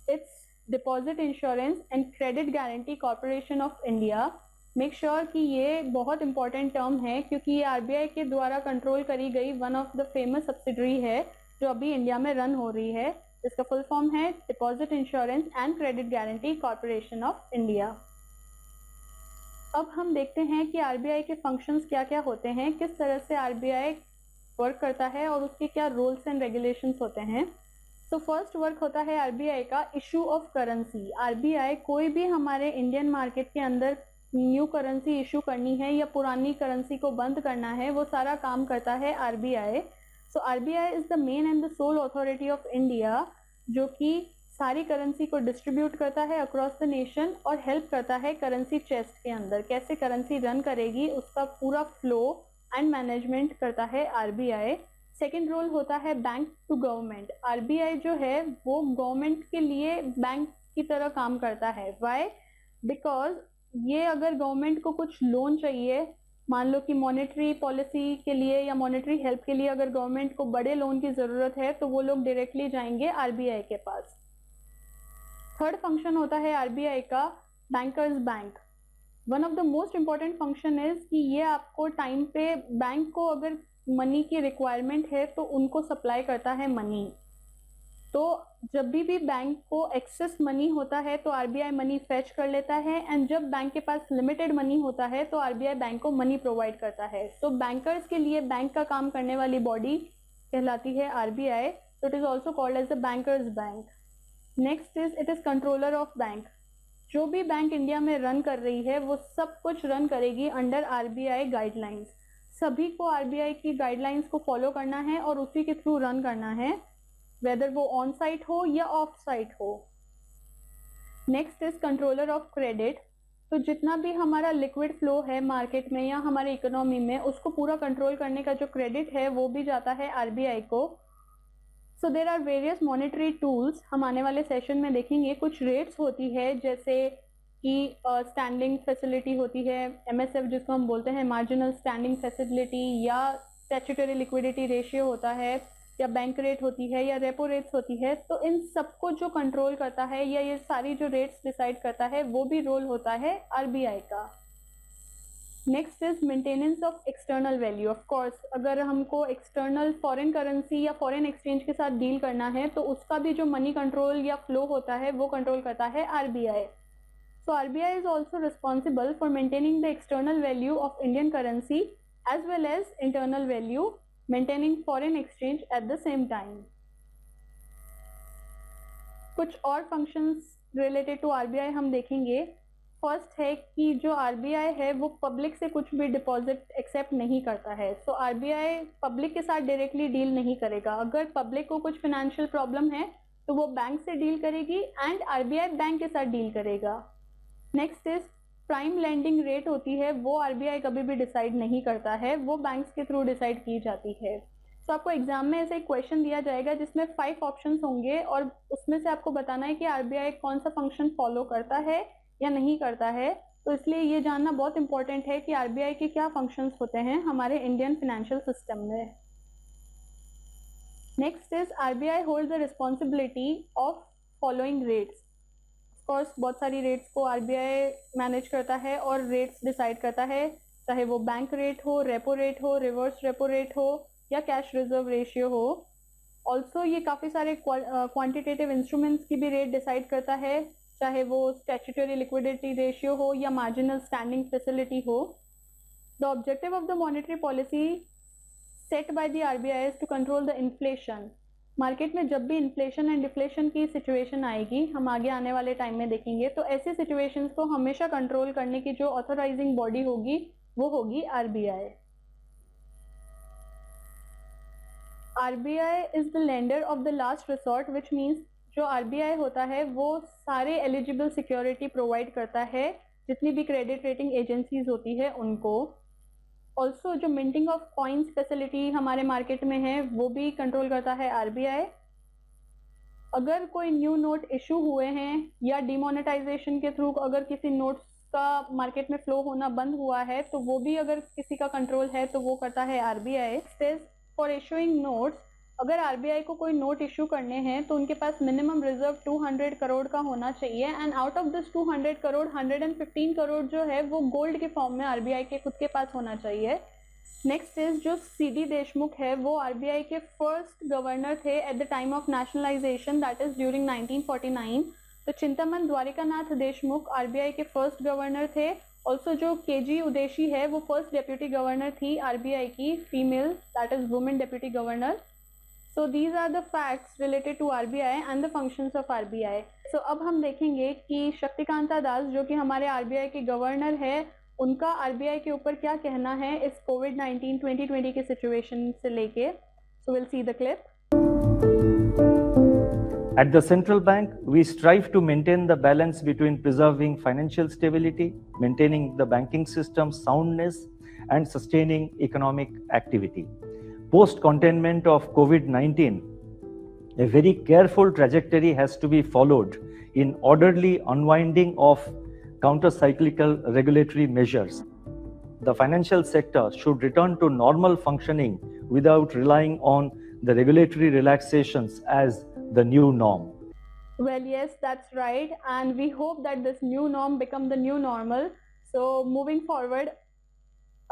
It's deposit insurance and credit guarantee corporation of India. Make sure कि ये बहुत इंपॉर्टेंट टर्म है क्योंकि ये आरबीआई के द्वारा कंट्रोल करी गई one of the famous subsidiary है जो अभी इंडिया में रन हो रही है, जिसका फुल फॉर्म है deposit insurance and credit guarantee corporation of India. अब हम देखते हैं कि आरबीआई के फंक्शंस क्या क्या होते हैं, किस तरह से आरबीआई वर्क करता है और उसके क्या रूल्स एंड रेगुलेशंस होते हैं। तो फर्स्ट वर्क होता है आरबीआई का इशू ऑफ करेंसी। आरबीआई कोई भी हमारे इंडियन मार्केट के अंदर न्यू करेंसी इशू करनी है या पुरानी करेंसी को बंद करना है, वो सारा काम करता है RBI. So RBI is the main and the soul authority of India, जो कि सारी करेंसी को डिस्ट्रीब्यूट करता है अक्रॉस द नेशन और हेल्प करता है करेंसी चेस्ट के अंदर कैसे करेंसी रन करेगी, उसका पूरा फ्लो एंड मैनेजमेंट करता है आरबीआई। सेकेंड रोल होता है बैंक टू गवर्नमेंट। आरबीआई जो है वो गवर्नमेंट के लिए बैंक की तरह काम करता है। वाई? बिकॉज ये अगर गवर्नमेंट को कुछ लोन चाहिए, मान लो कि मॉनेटरी पॉलिसी के लिए या मॉनेटरी हेल्प के लिए अगर गवर्नमेंट को बड़े लोन की ज़रूरत है तो वो लोग डायरेक्टली जाएंगे आरबीआई के पास। थर्ड फंक्शन होता है आरबीआई का bankers bank. One of the most important function is कि ये आपको टाइम पे बैंक को अगर मनी की रिक्वायरमेंट है तो उनको सप्लाई करता है मनी। तो जब भी बैंक को एक्सेस मनी होता है तो आरबीआई मनी फेच कर लेता है, एंड जब बैंक के पास लिमिटेड मनी होता है तो आरबीआई बैंक को मनी प्रोवाइड करता है। तो बैंकर्स के लिए बैंक का काम करने वाली बॉडी कहलाती है आरबीआई। तो it is also called as the banker's bank. Next is it is controller of bank. जो भी बैंक इंडिया में रन कर रही है वो सब कुछ रन करेगी अंडर आरबीआई गाइडलाइंस। सभी को आरबीआई की गाइडलाइंस को फॉलो करना है और उसी के थ्रू रन करना है, वेदर वो ऑन साइट हो या ऑफ साइट हो। Next is controller of credit. तो जितना भी हमारा लिक्विड फ्लो है मार्केट में या हमारे इकोनॉमी में, उसको पूरा कंट्रोल करने का जो क्रेडिट है वो भी जाता है आरबीआई को। So there are various monetary tools, हम आने वाले सेशन में देखेंगे। कुछ रेट्स होती है जैसे कि स्टैंडिंग फैसिलिटी होती है, एमएसएफ जिसको हम बोलते हैं मार्जिनल स्टैंडिंग फैसिलिटी, या स्टैट्यूटरी लिक्विडिटी रेशियो होता है, या बैंक रेट होती है, या रेपो रेट्स होती है। तो इन सबको जो कंट्रोल करता है या ये सारी जो रेट्स डिसाइड करता है वो भी रोल होता है आरबीआई का। Next is maintenance of external value. Of course अगर हमको एक्सटर्नल फॉरेन करेंसी या फॉरेन एक्सचेंज के साथ डील करना है तो उसका भी जो मनी कंट्रोल या फ्लो होता है वो कंट्रोल करता है RBI. So RBI is also responsible for maintaining the external value of Indian currency as well as internal value, maintaining foreign exchange at the same time. कुछ और फंक्शंस रिलेटेड टू आरबीआई हम देखेंगे। First है कि जो RBI है वो public से कुछ भी डिपॉजिट एक्सेप्ट नहीं करता है। सो आरबीआई पब्लिक के साथ डायरेक्टली डील नहीं करेगा। अगर पब्लिक को कुछ फाइनेंशियल प्रॉब्लम है तो वो बैंक से डील करेगी एंड आरबीआई बैंक के साथ डील करेगा। Next is prime landing rate होती है, वो आरबीआई कभी भी डिसाइड नहीं करता है, वो बैंक्स के थ्रू डिसाइड की जाती है। तो आपको एग्जाम में ऐसे एक क्वेश्चन दिया जाएगा जिसमें 5 ऑप्शंस होंगे और उसमें से आपको बताना है कि आरबीआई कौन सा फंक्शन फॉलो करता है या नहीं करता है। तो इसलिए ये जानना बहुत इंपॉर्टेंट है कि आरबीआई के क्या फंक्शंस होते हैं हमारे इंडियन फाइनेंशियल सिस्टम में। Next is RBI hold the responsibility of following rates. Of course बहुत सारी रेट्स को आरबीआई मैनेज करता है और रेट्स डिसाइड करता है, चाहे वो बैंक रेट हो, रेपो रेट हो, रिवर्स रेपो रेट हो या कैश रिजर्व रेशियो हो। ऑल्सो ये काफ़ी सारे क्वांटिटेटिव इंस्ट्रूमेंट्स की भी रेट डिसाइड करता है, चाहे वो स्टैट्यूटरी लिक्विडिटी रेशियो हो या मार्जिनल स्टैंडिंग फैसिलिटी हो। The objective of the monetary policy set by the RBI is to control the inflation. Market में जब भी इन्फ्लेशन एंड डिफ्लेशन की सिचुएशन आएगी, हम आगे आने वाले टाइम में देखेंगे, तो ऐसी सिचुएशंस को हमेशा कंट्रोल करने की जो ऑथराइजिंग बॉडी होगी वो होगी RBI. RBI is the lender of the last resort, which means जो आरबीआई होता है वो सारे एलिजिबल सिक्योरिटी प्रोवाइड करता है जितनी भी क्रेडिट रेटिंग एजेंसीज होती है उनको। ऑल्सो जो मिंटिंग ऑफ कॉइन्स फैसिलिटी हमारे मार्केट में है वो भी कंट्रोल करता है आरबीआई। अगर कोई न्यू नोट इशू हुए हैं या डिमोनेटाइजेशन के थ्रू अगर किसी नोट्स का मार्केट में फ्लो होना बंद हुआ है तो वो भी अगर किसी का कंट्रोल है तो वो करता है RBI. For issuing notes, RBI is also responsible for issuing notes and for maintaining the credit rating of the अगर आरबीआई को कोई नोट इशू करने हैं तो उनके पास मिनिमम रिजर्व 200 करोड़ का होना चाहिए and out of this 200 crore 115 crore जो है वो गोल्ड के फॉर्म में आरबीआई के खुद के पास होना चाहिए। नेक्स्ट इज जो सीडी देशमुख है वो आरबीआई के फर्स्ट गवर्नर थे at the time of nationalisation, that is during 1949। तो चिंतामन द्वारिकानाथ देशमुख आरबीआई के फर्स्ट गवर्नर थे। ऑल्सो जो केजी उदेशी है वो फर्स्ट डेप्यूटी गवर्नर थी आरबीआई की, female, that is women deputy governor. So these are the facts related to RBI and the functions of RBI. So अब हम देखेंगे कि शक्तिकांता दास जो कि हमारे RBI के गवर्नर है, उनका RBI के ऊपर क्या कहना है इस कोविड-19 2020 के सिचुएशन से लेके। So we'll see the clip. At the central bank, we strive to maintain the balance between preserving financial stability, maintaining the banking system's soundness, and sustaining economic activity. Post-containment of COVID-19, a very careful trajectory has to be followed in orderly unwinding of counter-cyclical regulatory measures. The financial sector should return to normal functioning without relying on the regulatory relaxations as the new norm. Well, yes, that's right. And we hope that this new norm become the new normal. So moving forward,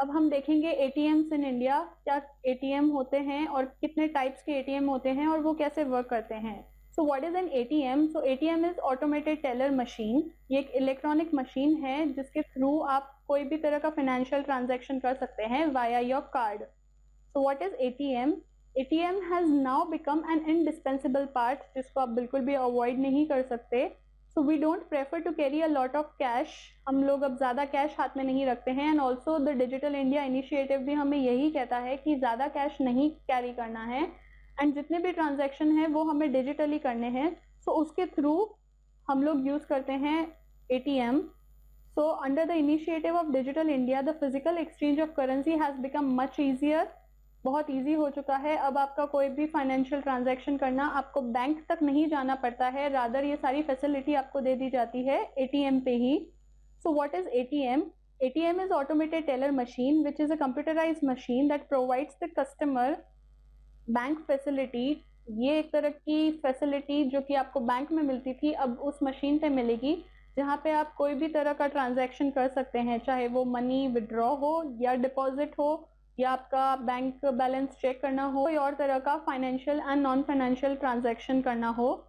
अब हम देखेंगे ATMs in India, क्या ATM होते हैं और कितने types के ATM होते हैं और वो कैसे वर्क करते हैं। सो what is an ATM? So ATM is automated teller machine. ये एक इलेक्ट्रॉनिक मशीन है जिसके थ्रू आप कोई भी तरह का फाइनेंशियल ट्रांजैक्शन कर सकते हैं via your card. So what is ATM? ATM has now become an indispensable part, जिसको आप बिल्कुल भी अवॉइड नहीं कर सकते। So we don't prefer to carry a lot of cash, हम लोग अब ज़्यादा कैश हाथ में नहीं रखते हैं। And also the digital India initiative भी हमें यही कहता है कि ज़्यादा कैश नहीं कैरी करना है एंड जितने भी ट्रांजैक्शन हैं वो हमें डिजिटली करने हैं। सो उसके थ्रू हम लोग यूज़ करते हैं ATM. So under the initiative of digital India the physical exchange of currency has become much easier, बहुत इजी हो चुका है। अब आपका कोई भी फाइनेंशियल ट्रांजैक्शन करना आपको बैंक तक नहीं जाना पड़ता है, रादर ये सारी फैसिलिटी आपको दे दी जाती है एटीएम पे ही। So what is ATM? ATM is automated teller machine which is a computerized machine that provides the customer bank facility. ये एक तरह की फैसिलिटी जो कि आपको बैंक में मिलती थी अब उस मशीन पे मिलेगी, जहाँ पे आप कोई भी तरह का ट्रांजैक्शन कर सकते हैं, चाहे वो मनी विड्रॉ हो या डिपॉजिट हो या आपका बैंक बैलेंस चेक करना हो, कोई और तरह का financial and non financial transaction करना हो।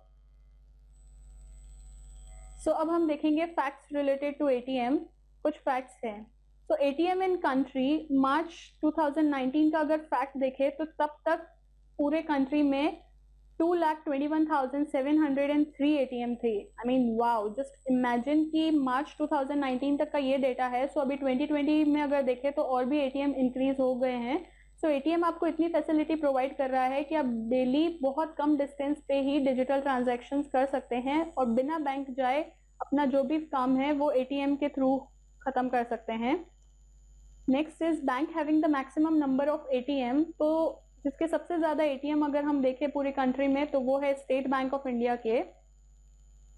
सो अब हम देखेंगे फैक्ट्स रिलेटेड टू एटीएम। कुछ फैक्ट्स हैं। सो एटीएम इन कंट्री मार्च 2019 का अगर फैक्ट देखें तो तब तक पूरे कंट्री में 2,21,703 एटीएम थे। I mean wow, just imagine कि मार्च 2019 तक का ये डेटा है। सो अभी 2020 में अगर देखें तो और भी एटीएम इंक्रीज हो गए हैं। सो एटीएम आपको इतनी फैसिलिटी प्रोवाइड कर रहा है कि आप डेली बहुत कम डिस्टेंस पे ही डिजिटल ट्रांजैक्शंस कर सकते हैं और बिना बैंक जाए अपना जो भी काम है वो एटीएम के थ्रू ख़त्म कर सकते हैं। Next is bank having the maximum number of ATM. तो जिसके सबसे ज़्यादा एटीएम अगर हम देखें पूरी कंट्री में तो वो है स्टेट बैंक ऑफ इंडिया के।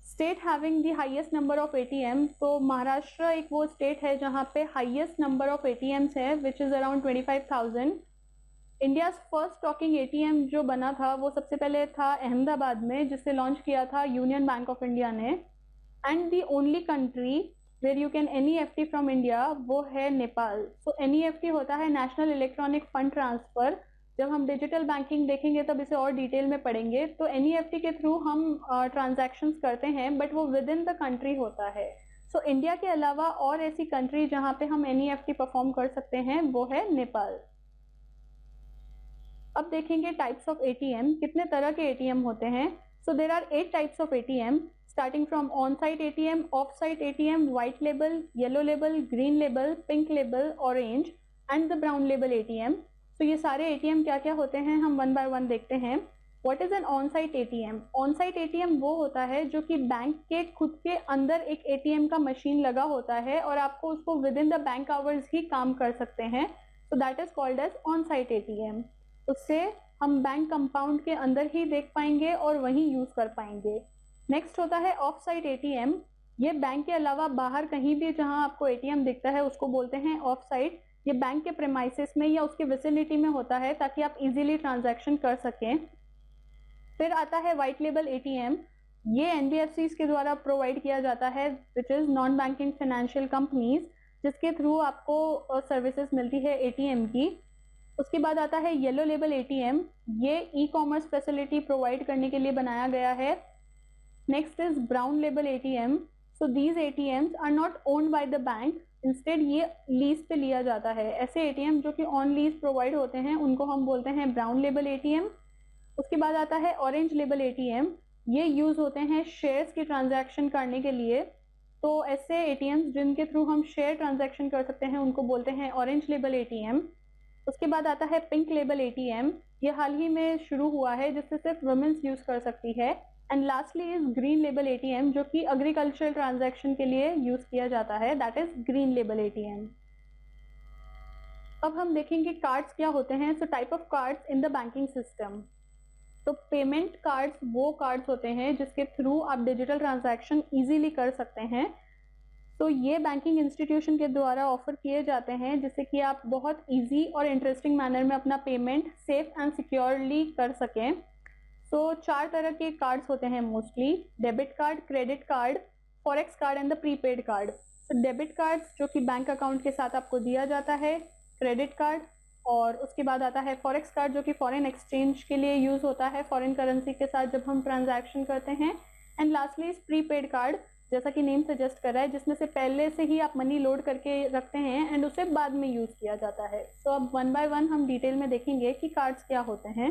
State having the highest number of ATM, तो महाराष्ट्र एक वो स्टेट है जहाँ पे हाईएस्ट नंबर ऑफ एटीएम्स है which is around 25,000। India first talking ATM जो बना था वो सबसे पहले था अहमदाबाद में, जिसे लॉन्च किया था यूनियन बैंक ऑफ इंडिया ने। And the only country where you can NEFT from India वो है नेपाल। सो एनईएफटी होता है नेशनल इलेक्ट्रॉनिक फंड ट्रांसफ़र। जब हम डिजिटल बैंकिंग देखेंगे तब इसे और डिटेल में पढ़ेंगे। तो एनईएफटी के थ्रू हम ट्रांजैक्शंस करते हैं बट वो विद इन द कंट्री होता है। सो इंडिया के अलावा और ऐसी कंट्री जहाँ पे हम एनईएफटी परफॉर्म कर सकते हैं वो है नेपाल। अब देखेंगे टाइप्स ऑफ एटीएम, कितने तरह के एटीएम होते हैं। So there are 8 types of ATM starting from on site ATM, off site ATM, white label, yellow label, green label, pink label, orange and the brown label ATM. तो ये सारे ATM क्या क्या होते हैं हम वन बाय वन देखते हैं। What is an on site ATM? On site ATM वो होता है जो कि बैंक के खुद के अंदर एक एटीएम का मशीन लगा होता है और आपको उसको within the bank hours ही काम कर सकते हैं। So that is called as on site ATM. उससे हम बैंक कंपाउंड के अंदर ही देख पाएंगे और वहीं यूज कर पाएंगे। नेक्स्ट होता है ऑफ साइट एटीएम। ये बैंक के अलावा बाहर कहीं भी जहां आपको एटीएम दिखता है उसको बोलते हैं ऑफ साइट। ये बैंक के प्रेमाइसिस में या उसके विसिनिटी में होता है ताकि आप इजीली ट्रांजैक्शन कर सकें। फिर आता है वाइट लेबल एटीएम, ये एनबीएफसीज के द्वारा प्रोवाइड किया जाता है, which is non banking financial companies, जिसके थ्रू आपको सर्विसेज मिलती है एटीएम की। उसके बाद आता है येलो लेबल एटीएम, ये ई कॉमर्स फैसिलिटी प्रोवाइड करने के लिए बनाया गया है। Next is brown label ATM, so these ATMs are not owned by the bank, instead ये लीज पे लिया जाता है। ऐसे एटीएम जो कि ऑन लीज प्रोवाइड होते हैं उनको हम बोलते हैं ब्राउन लेबल एटीएम। उसके बाद आता है ऑरेंज लेबल एटीएम, ये यूज होते हैं शेयर्स की ट्रांजैक्शन करने के लिए, तो ऐसे एटीएम्स जिनके थ्रू हम शेयर ट्रांजैक्शन कर सकते हैं उनको बोलते हैं ऑरेंज लेबल एटीएम। उसके बाद आता है पिंक लेबल एटीएम, ये हाल ही में शुरू हुआ है जिससे सिर्फ वुमेन्स यूज कर सकती है। And lastly is green label ATM, जो कि एग्रीकल्चरल ट्रांजैक्शन के लिए यूज किया जाता है, that is green label ATM. अब हम देखेंगे कार्ड्स क्या होते हैं। So type of cards in the banking system, तो पेमेंट कार्ड्स वो कार्ड्स होते हैं जिसके थ्रू आप डिजिटल ट्रांजैक्शन इजीली कर सकते हैं। तो ये बैंकिंग इंस्टीट्यूशन के द्वारा ऑफर किए जाते हैं जिससे कि आप बहुत इजी और इंटरेस्टिंग मैनर में अपना पेमेंट सेफ एंड सिक्योरली कर सकें। सो 4 तरह के कार्ड्स होते हैं mostly, debit card, credit card, forex card and the prepaid card. तो डेबिट कार्ड जो कि बैंक अकाउंट के साथ आपको दिया जाता है, क्रेडिट कार्ड, और उसके बाद आता है फॉरेक्स कार्ड जो कि फॉरेन एक्सचेंज के लिए यूज होता है, फॉरेन करेंसी के साथ जब हम ट्रांजैक्शन करते हैं। And lastly is prepaid card, जैसा कि नेम सजेस्ट कर रहा है, जिसमें से पहले से ही आप मनी लोड करके रखते हैं एंड उसे बाद में यूज किया जाता है। सो अब 1 बाय 1 हम डिटेल में देखेंगे कि कार्ड्स क्या होते हैं।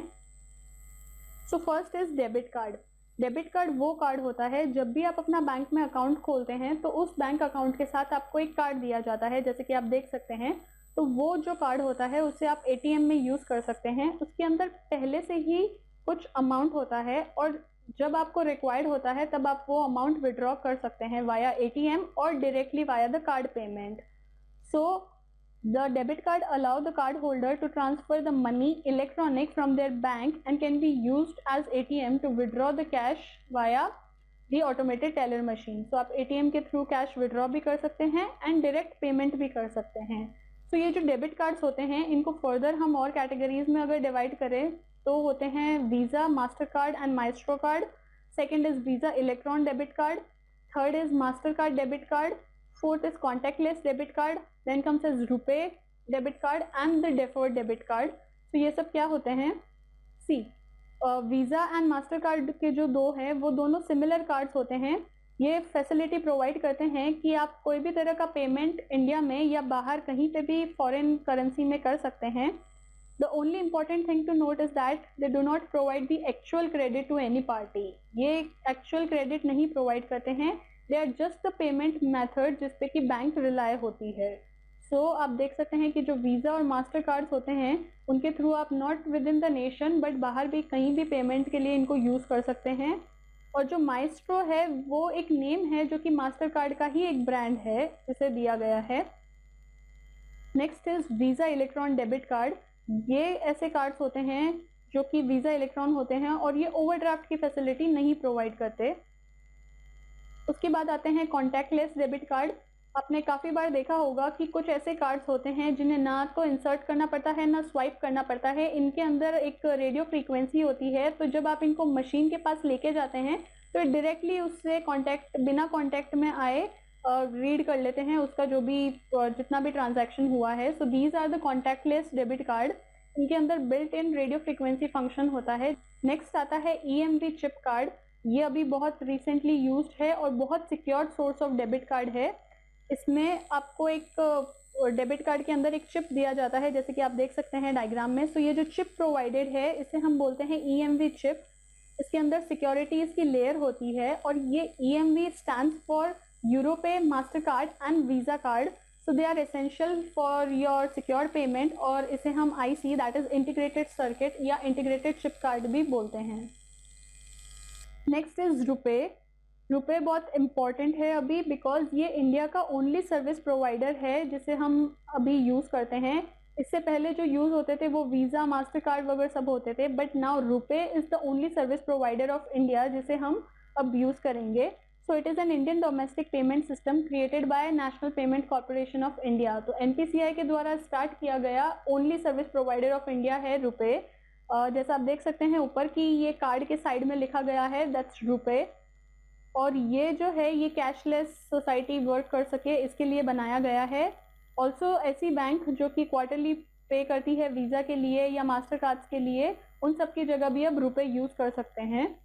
So first is debit card. Debit card वो कार्ड होता है जब भी आप अपना बैंक में अकाउंट खोलते हैं तो उस बैंक अकाउंट के साथ आपको एक कार्ड दिया जाता है, जैसे कि आप देख सकते हैं। तो वो जो कार्ड होता है उसे आप एटीएम में यूज कर सकते हैं। उसके अंदर पहले से ही कुछ अमाउंट होता है और जब आपको रिक्वायर्ड होता है तब आप वो अमाउंट विड्रॉ कर सकते हैं वाया एटीएम और directly via the card payment. So the debit card allow the card holder to transfer the money electronic from their bank and can be used as ATM to withdraw the cash via the automated teller machine. So आप ATM के through cash withdraw भी कर सकते हैं and direct payment भी कर सकते हैं। तो ये जो डेबिट कार्ड्स होते हैं इनको फर्दर हम और कैटेगरीज में अगर डिवाइड करें तो होते हैं visa, master card and maestro card. Second is visa electron debit card, third is master card debit card, fourth is contactless debit card, then comes is RuPay debit card and the deferred debit card. तो ये सब क्या होते हैं, see visa and master card के जो दो हैं वो दोनों सिमिलर कार्ड्स होते हैं। ये फैसिलिटी प्रोवाइड करते हैं कि आप कोई भी तरह का पेमेंट इंडिया में या बाहर कहीं पे भी फॉरेन करेंसी में कर सकते हैं। The only important thing to note is that they do not provide the actual credit to any party. ये एक्चुअल क्रेडिट नहीं प्रोवाइड करते हैं, they are just the payment method जिसपे कि बैंक रिलाय होती है। सो आप देख सकते हैं कि जो वीज़ा और मास्टर कार्ड्स होते हैं उनके थ्रू आप not with in the nation but बाहर भी कहीं भी पेमेंट के लिए इनको यूज़ कर सकते हैं। और जो माइस्ट्रो है वो एक नेम है जो कि मास्टर कार्ड का ही एक ब्रांड है जिसे दिया गया है। Next is visa electron debit card. ये ऐसे कार्ड्स होते हैं जो कि वीज़ा इलेक्ट्रॉन होते हैं और ये ओवरड्राफ्ट की फैसिलिटी नहीं प्रोवाइड करते। उसके बाद आते हैं कॉन्टैक्टलेस डेबिट कार्ड। आपने काफ़ी बार देखा होगा कि कुछ ऐसे कार्ड्स होते हैं जिन्हें ना तो इंसर्ट करना पड़ता है ना स्वाइप करना पड़ता है। इनके अंदर एक रेडियो फ्रीक्वेंसी होती है, तो जब आप इनको मशीन के पास लेके जाते हैं तो डायरेक्टली उससे कांटेक्ट बिना कांटेक्ट में आए रीड कर लेते हैं उसका जो भी जितना भी ट्रांजैक्शन हुआ है। So these are the contactless debit card. इनके अंदर built in radio frequency function होता है। नेक्स्ट आता है EMV चिप कार्ड। ये अभी बहुत रिसेंटली यूज्ड है और बहुत secured source of debit card है। इसमें आपको एक डेबिट कार्ड के अंदर एक चिप दिया जाता है, जैसे कि आप देख सकते हैं डायग्राम में। सो ये जो चिप प्रोवाइडेड है इसे हम बोलते हैं EMV चिप। इसके अंदर सिक्योरिटीज की लेयर होती है और ये EMV stands for Europay, master card and visa card. So they are essential for your secure payment और इसे हम IC that is integrated circuit या इंटीग्रेटेड चिप कार्ड भी बोलते हैं। Next is RuPay. रुपे बहुत इम्पॉर्टेंट है अभी बिकॉज ये इंडिया का ओनली सर्विस प्रोवाइडर है जिसे हम अभी यूज़ करते हैं। इससे पहले जो यूज़ होते थे वो वीज़ा, मास्टर कार्ड वगैरह सब होते थे, but now RuPay is the only service provider of India जिसे हम अब यूज़ करेंगे। So it is an Indian domestic payment system created by National Payment Corporation of India. तो NPCI के द्वारा स्टार्ट किया गया only service provider of India है रुपे। जैसा आप देख सकते हैं ऊपर की ये कार्ड के साइड में लिखा गया है दैट्स रुपे, और ये जो है ये कैशलेस सोसाइटी वर्क कर सके इसके लिए बनाया गया है। ऑल्सो ऐसी बैंक जो कि क्वार्टरली पे करती है वीज़ा के लिए या मास्टर कार्ड्स के लिए, उन सब की जगह भी अब रुपे यूज़ कर सकते हैं।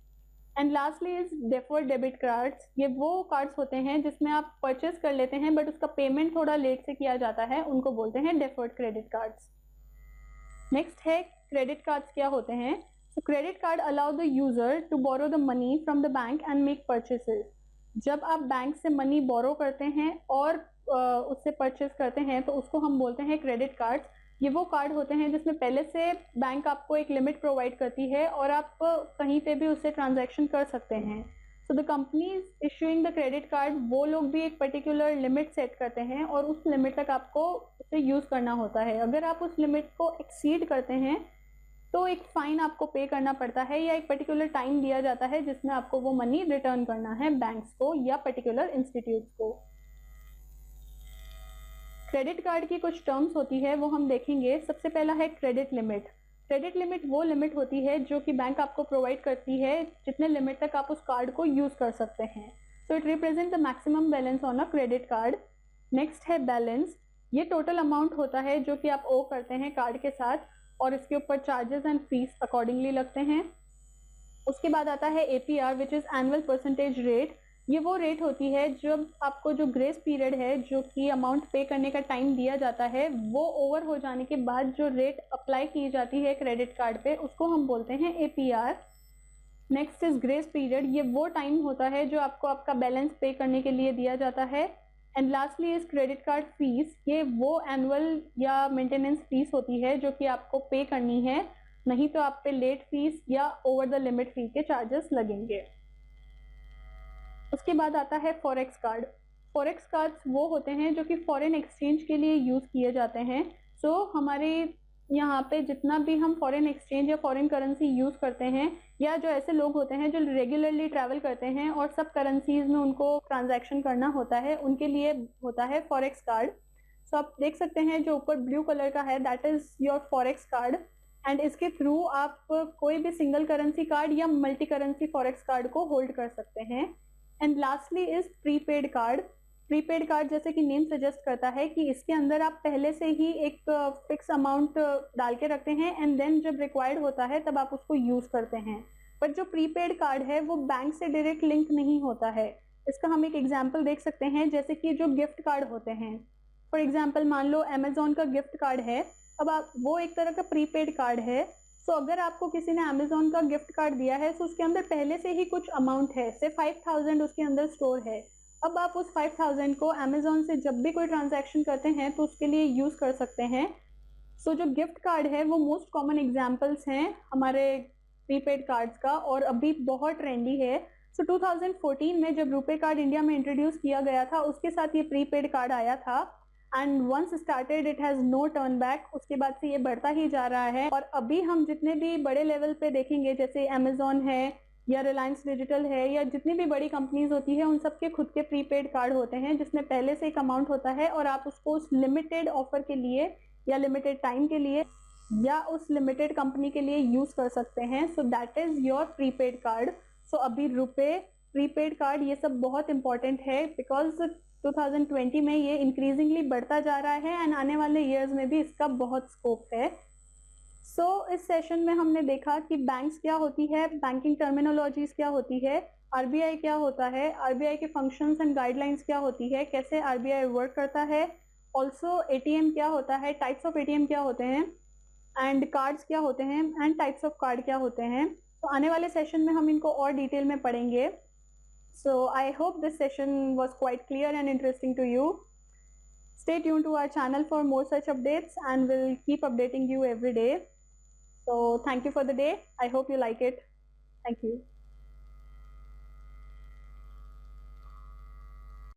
And lastly is deferred debit cards. ये वो कार्ड्स होते हैं जिसमें आप परचेस कर लेते हैं बट उसका पेमेंट थोड़ा लेट से किया जाता है, उनको बोलते हैं डेफर्ड क्रेडिट कार्ड्स। नेक्स्ट है क्रेडिट कार्ड्स क्या होते हैं। So credit card allow the user to borrow the money from the bank and make purchases. जब आप बैंक से मनी बोरो करते हैं और उससे परचेस करते हैं तो उसको हम बोलते हैं क्रेडिट कार्ड्स। ये वो कार्ड होते हैं जिसमें पहले से बैंक आपको एक लिमिट प्रोवाइड करती है और आप कहीं पे भी उससे ट्रांजैक्शन कर सकते हैं। So the companies issuing the credit card, वो लोग भी एक पर्टिकुलर लिमिट सेट करते हैं और उस लिमिट तक आपको उसे यूज़ करना होता है। अगर आप उस लिमिट को एक्सीड करते हैं तो एक फ़ाइन आपको पे करना पड़ता है या एक पर्टिकुलर टाइम दिया जाता है जिसमें आपको वो मनी रिटर्न करना है बैंक्स को या पर्टिकुलर इंस्टीट्यूट्स को। क्रेडिट कार्ड की कुछ टर्म्स होती है वो हम देखेंगे। सबसे पहला है क्रेडिट लिमिट। क्रेडिट लिमिट वो लिमिट होती है जो कि बैंक आपको प्रोवाइड करती है जितने लिमिट तक आप उस कार्ड को यूज़ कर सकते हैं। So it represent the maximum balance on a credit card. Next है बैलेंस। ये टोटल अमाउंट होता है जो कि आप ओ करते हैं कार्ड के साथ और इसके ऊपर चार्जेस एंड फीस अकॉर्डिंगली लगते हैं। उसके बाद आता है APR which is annual percentage rate. ये वो रेट होती है जब आपको जो ग्रेस पीरियड है जो कि अमाउंट पे करने का टाइम दिया जाता है वो ओवर हो जाने के बाद जो रेट अप्लाई की जाती है क्रेडिट कार्ड पे उसको हम बोलते हैं APR। Next is grace period. ये वो टाइम होता है जो आपको आपका बैलेंस पे करने के लिए दिया जाता है। And lastly is credit card fees. ये वो एनुअल या मेंटेनेंस फीस होती है जो कि आपको पे करनी है, नहीं तो आप पे लेट फीस या ओवर द लिमिट फी के चार्जेस लगेंगे। उसके बाद आता है फॉरेक्स कार्ड। फॉरेक्स कार्ड्स वो होते हैं जो कि फॉरेन एक्सचेंज के लिए यूज़ किए जाते हैं। सो हमारे यहाँ पे जितना भी हम फॉरेन एक्सचेंज या फॉरेन करेंसी यूज़ करते हैं या जो ऐसे लोग होते हैं जो रेगुलरली ट्रैवल करते हैं और सब करेंसीज में उनको ट्रांजैक्शन करना होता है, उनके लिए होता है फॉरेक्स कार्ड। सो आप देख सकते हैं जो ऊपर ब्लू कलर का है that is your forex card and इसके थ्रू आप कोई भी सिंगल करेंसी कार्ड या मल्टी करेंसी फॉरेक्स कार्ड को होल्ड कर सकते हैं। And lastly is prepaid card. Prepaid card जैसे कि नेम सजेस्ट करता है कि इसके अंदर आप पहले से ही एक फिक्स अमाउंट डाल के रखते हैं एंड देन जब रिक्वायर्ड होता है तब आप उसको यूज़ करते हैं। बट जो प्रीपेड कार्ड है वो बैंक से डायरेक्ट लिंक नहीं होता है। इसका हम एक एग्जांपल देख सकते हैं जैसे कि जो गिफ्ट कार्ड होते हैं। फॉर एग्जांपल मान लो अमेजोन का गिफ्ट कार्ड है, अब आप वो एक तरह का प्रीपेड कार्ड है। सो अगर आपको किसी ने अमेजोन का गिफ्ट कार्ड दिया है तो उसके अंदर पहले से ही कुछ अमाउंट है, से 5000 उसके अंदर स्टोर है। अब आप उस 5000 को अमेजोन से जब भी कोई ट्रांजैक्शन करते हैं तो उसके लिए यूज़ कर सकते हैं। सो जो गिफ्ट कार्ड है वो मोस्ट कॉमन एग्जांपल्स हैं हमारे प्रीपेड कार्ड्स का और अभी बहुत ट्रेंडी है। सो 2014 में जब रुपे कार्ड इंडिया में इंट्रोड्यूस किया गया था उसके साथ ये प्रीपेड कार्ड आया था and once started it has no turn back. उसके बाद से ये बढ़ता ही जा रहा है और अभी हम जितने भी बड़े लेवल पे देखेंगे जैसे अमेजोन है या रिलायंस डिजिटल है या जितनी भी बड़ी कंपनीज होती है उन सब के खुद के प्रीपेड कार्ड होते हैं जिसमें पहले से एक अमाउंट होता है और आप उसको उस लिमिटेड ऑफर के लिए या लिमिटेड टाइम के लिए या उस लिमिटेड कंपनी के लिए यूज़ कर सकते हैं। So that is your prepaid card. So अभी रुपे प्रीपेड कार्ड ये सब बहुत इंपॉर्टेंट है बिकॉज 2020 में ये इंक्रीजिंगली बढ़ता जा रहा है एंड आने वाले ईयर्स में भी इसका बहुत स्कोप है। सो इस सेशन में हमने देखा कि बैंक्स क्या होती है, बैंकिंग टर्मिनोलॉजीज क्या होती है, आरबीआई क्या होता है, आरबीआई के फंक्शंस एंड गाइडलाइंस क्या होती है, कैसे आरबीआई वर्क करता है, ऑल्सो एटीएम क्या होता है, टाइप्स ऑफ एटीएम क्या होते हैं एंड कार्ड्स क्या होते हैं एंड टाइप्स ऑफ कार्ड क्या होते हैं। तो आने वाले सेशन में हम इनको और डिटेल में पढ़ेंगे। So I hope this session was quite clear and interesting to you. Stay tuned to our channel for more such updates and we'll keep updating you every day. So thank you for the day. I hope you like it. Thank you.